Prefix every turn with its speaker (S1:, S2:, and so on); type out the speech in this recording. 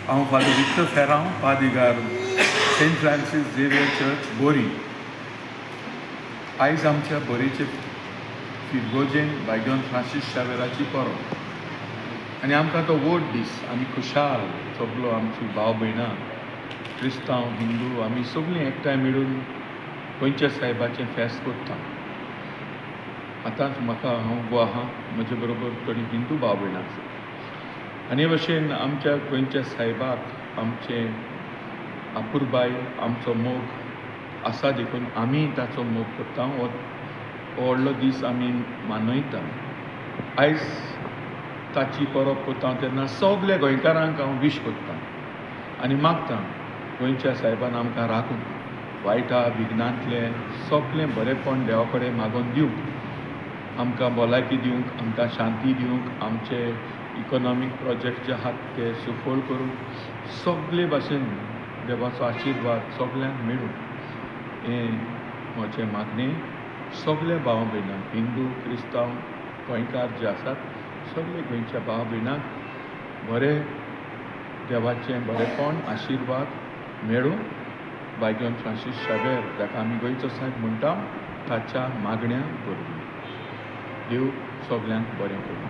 S1: हांव Father Victor Ferrao पादिगार Saint Francis Xavier church Bori. आयज आमच्या बोरीचे फिरगोजेन भाग्यवन फ्रांसीस शावेराची परब आनी आमकां तो व्हड दीस. आमी खुशाल सगलो आमची भाव भयणां क्रिस्तांव हिंदू आमी सगळीं एकठांय मेळून गोंयच्या सायबाचें फेस्त करता. आतांच म्हाका हांव गो आहा म्हजे बरोबर थोडी हिंदू भाव भयणां आसा. आनी हे भशेन आमच्या गोंयच्या सायबाक आमचे आपुरबाय आमचो मोग आसा देखून आमी ताचो मोग करता. हो व्हडलो दीस आमी मनयता. आयज ताची परब करता तेन्ना सगल्या गोंयकारांक हांव विश करतां आनी मागतां गोंयच्या सायबान आमकां राखूं, वायटा विघ्नांतलें सगलें बरेंपण देवा कडेन मागोन दिवंक, आमकां भलायकी दिवंक, आमकां शांती दिवंक, आमचे इकॉनॉमीक प्रोजेक्ट जे आहात ते सफळ करूंक सगळे भाशेन देवाचो आशिर्वाद सगल्यांक मेळूं हें म्हजें मागणें. सगळे भाव भयणांक हिंदू क्रिस्तांव गोंयकार जे आसात सगळे गोंयच्या भाव भयणांक बरें देवाचें बरेंपण आशिर्वाद मेळूं. भाग्यवन फ्रांसीस शावेर जाका आमी गोंयचो सायब म्हणटा ताच्या मागण्या बरोबर देव सगल्यांक बरें करूं.